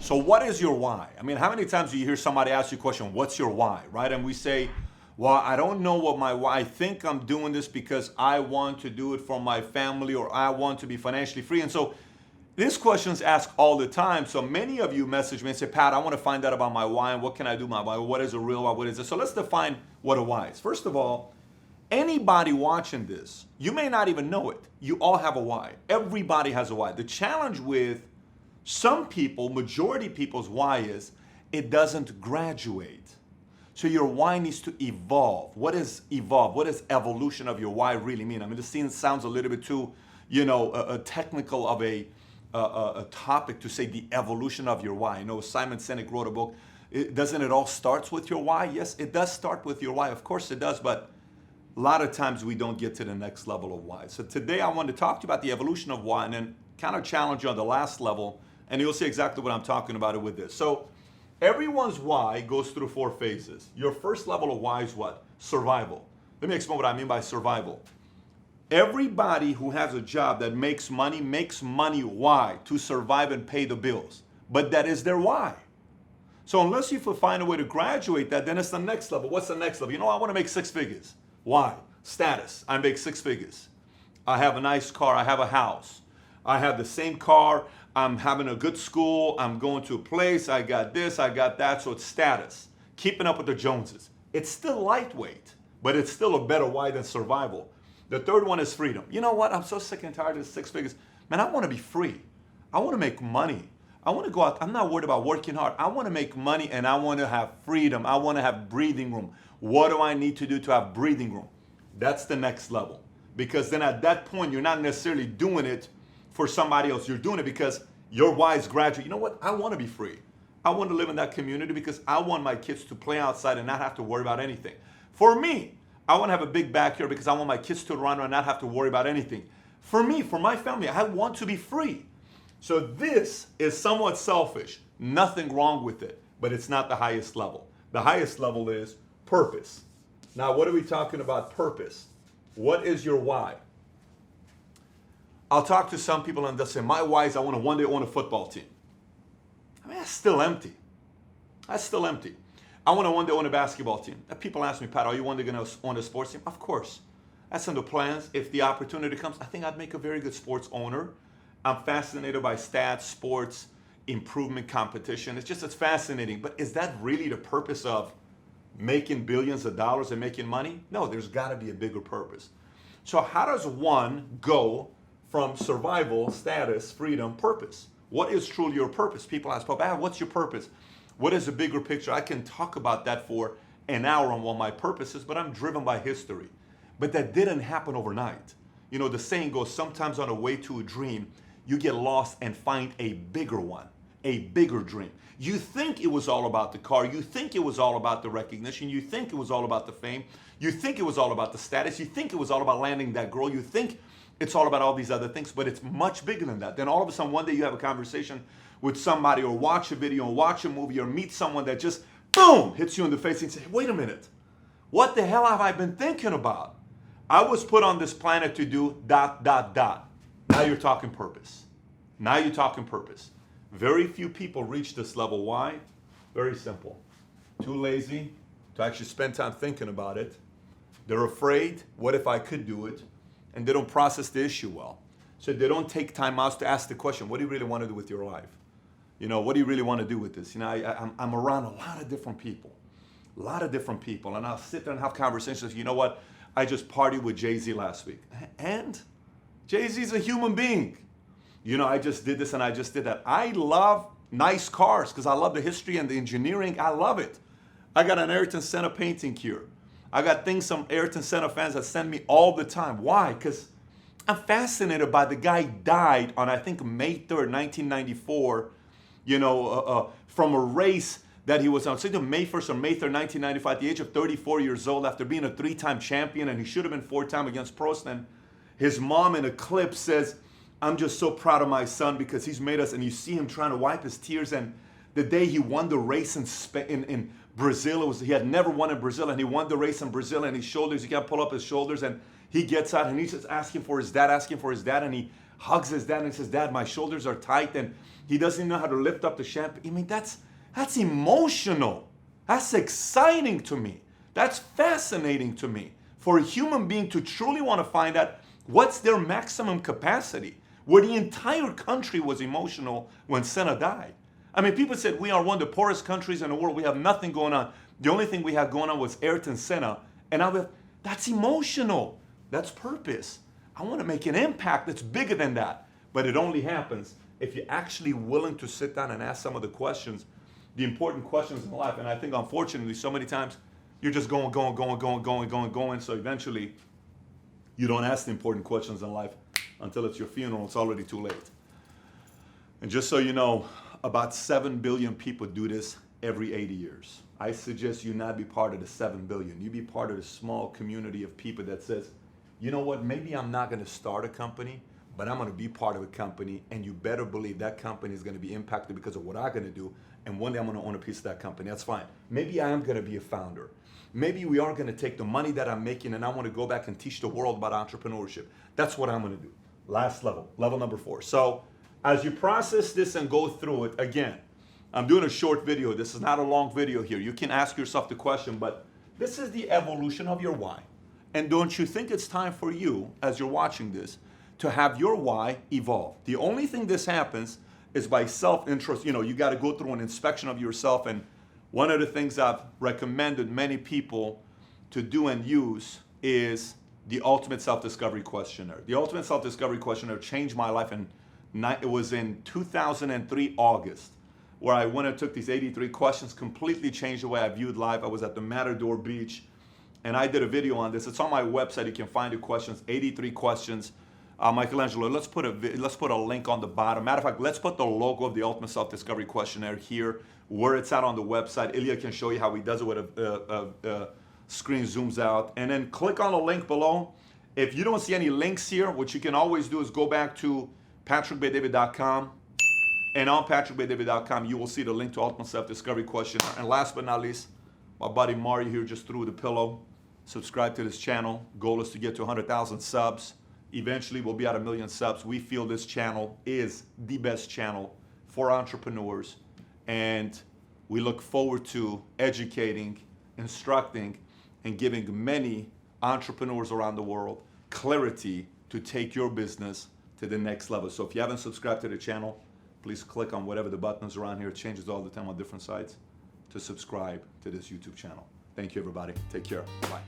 So what is your why? I mean, how many times do you hear somebody ask you a question, what's your why, right? And we say, well, I don't know what my why. I think I'm doing this because I want to do it for my family, or I want to be financially free. And so this question is asked all the time. So many of you message me and say, Pat, I want to find out about my why, and what can I do my why? What is a real why? What is it? So let's define what a why is. First of all, anybody watching this, you may not even know it. You all have a why. Everybody has a why. The challenge with some people, majority people's why is it doesn't graduate. So your why needs to evolve. What is evolve? What does evolution of your why really mean? I mean, this sounds a little bit too, technical of a topic to say the evolution of your why. Simon Sinek wrote a book. Doesn't it all starts with your why? Yes, it does start with your why. Of course it does, but a lot of times we don't get to the next level of why. So today I want to talk to you about the evolution of why, and then kind of challenge you on the last level, and you'll see exactly what I'm talking about with this. So everyone's why goes through 4 phases. Your first level of why is what? Survival. Let me explain what I mean by survival. Everybody who has a job that makes money why? To survive and pay the bills. But that is their why. So unless you find a way to graduate that, then it's the next level. What's the next level? I want to make 6 figures. Why? Status. I make 6 figures. I have a nice car. I have a house. I have the same car. I'm having a good school. I'm going to a place. I got this. I got that. So it's status. Keeping up with the Joneses. It's still lightweight, but it's still a better why than survival. The third one is freedom. You know what? I'm so sick and tired of the 6 figures. Man, I want to be free. I want to make money. I want to go out. I'm not worried about working hard. I want to make money, and I want to have freedom. I want to have breathing room. What do I need to do to have breathing room? That's the next level. Because then at that point, you're not necessarily doing it for somebody else. You're doing it because your why is graduate. You know what? I want to be free. I want to live in that community because I want my kids to play outside and not have to worry about anything. For me, I want to have a big backyard because I want my kids to run and not have to worry about anything. For me, for my family, I want to be free. So this is somewhat selfish. Nothing wrong with it, but it's not the highest level. The highest level is purpose. Now, what are we talking about purpose? What is your why? I'll talk to some people and they'll say, my why is I want to one day own a football team. I mean, that's still empty. That's still empty. I want to one day own a basketball team. People ask me, Pat, are you one day going to own a sports team? Of course. That's in the plans. If the opportunity comes, I think I'd make a very good sports owner. I'm fascinated by stats, sports, improvement, competition. It's fascinating. But is that really the purpose of making billions of dollars and making money? No, there's got to be a bigger purpose. So how does one go from survival, status, freedom, purpose? What is truly your purpose? People ask, Papa, what's your purpose? What is the bigger picture? I can talk about that for an hour on what my purpose is, but I'm driven by history. But that didn't happen overnight. The saying goes, sometimes on the way to a dream, you get lost and find a bigger one, a bigger dream. You think it was all about the car. You think it was all about the recognition. You think it was all about the fame. You think it was all about the status. You think it was all about landing that girl. You think it's all about all these other things, but it's much bigger than that. Then all of a sudden, one day you have a conversation with somebody, or watch a video, or watch a movie, or meet someone that just, boom, hits you in the face and say, wait a minute, what the hell have I been thinking about? I was put on this planet to do ... Now you're talking purpose. Now you're talking purpose. Very few people reach this level. Why? Very simple. Too lazy to actually spend time thinking about it. They're afraid, what if I could do it? And they don't process the issue well. So they don't take time out to ask the question, what do you really want to do with your life? What do you really want to do with this? I'm around a lot of different people. And I'll sit there and have conversations. You know what? I just partied with Jay-Z last week. And Jay-Z's a human being. I just did this and I just did that. I love nice cars because I love the history and the engineering. I love it. I got an Ayrton Senna painting here. I got things from Ayrton Senna fans that send me all the time. Why? Because I'm fascinated by the guy died on, I think, May 3rd, 1994, from a race that he was on. It's either May 1st or May 3rd, 1995, at the age of 34 years old, after being a 3-time champion, and he should have been 4-time against Prost. And his mom in a clip says, I'm just so proud of my son because he's made us, and you see him trying to wipe his tears. And the day he won the race in Brazil, he had never won in Brazil, and he won the race in Brazil, and his shoulders, he can't pull up his shoulders, and he gets out and he's just asking for his dad, and he hugs his dad and says, Dad, my shoulders are tight, and he doesn't know how to lift up the shampoo. I mean, that's emotional. That's exciting to me. That's fascinating to me. For a human being to truly want to find out what's their maximum capacity, where the entire country was emotional when Senna died. I mean, people said we are one of the poorest countries in the world. We have nothing going on. The only thing we had going on was Ayrton Senna. And that's emotional. That's purpose. I want to make an impact that's bigger than that. But it only happens if you're actually willing to sit down and ask some of the questions, the important questions in life. And I think, unfortunately, so many times you're just going. So eventually, you don't ask the important questions in life until it's your funeral. It's already too late. And just so you know, about 7 billion people do this every 80 years. I suggest you not be part of the 7 billion. You be part of the small community of people that says, you know what, maybe I'm not going to start a company, but I'm going to be part of a company, and you better believe that company is going to be impacted because of what I'm going to do, and one day I'm going to own a piece of that company. That's fine. Maybe I am going to be a founder. Maybe we are going to take the money that I'm making and I want to go back and teach the world about entrepreneurship. That's what I'm going to do. Last level number 4. So as you process this and go through it, again, I'm doing a short video. This is not a long video here. You can ask yourself the question, but this is the evolution of your why. And don't you think it's time for you, as you're watching this, to have your why evolve? The only thing this happens is by self-interest. You know, you got to go through an inspection of yourself. And one of the things I've recommended many people to do and use is the Ultimate Self-Discovery Questionnaire. The Ultimate Self-Discovery Questionnaire changed my life, and it was in 2003, August, where I went and took these 83 questions, completely changed the way I viewed life. I was at the Matador Beach, and I did a video on this. It's on my website. You can find the questions, 83 questions. Michelangelo, let's put a link on the bottom. Matter of fact, let's put the logo of the Ultimate Self-Discovery Questionnaire here, where it's at on the website. Ilya can show you how he does it with a screen zooms out. And then click on the link below. If you don't see any links here, what you can always do is go back to patrickbaydavid.com. And on patrickbaydavid.com, you will see the link to Ultimate Self-Discovery Questionnaire. And last but not least, my buddy Mario here just threw the pillow. Subscribe to this channel. Goal is to get to 100,000 subs. Eventually, we'll be at 1 million subs. We feel this channel is the best channel for entrepreneurs. And we look forward to educating, instructing, and giving many entrepreneurs around the world clarity to take your business to the next level. So if you haven't subscribed to the channel, please click on whatever the buttons around here. It changes all the time on different sites to subscribe to this YouTube channel. Thank you, everybody. Take care. Bye.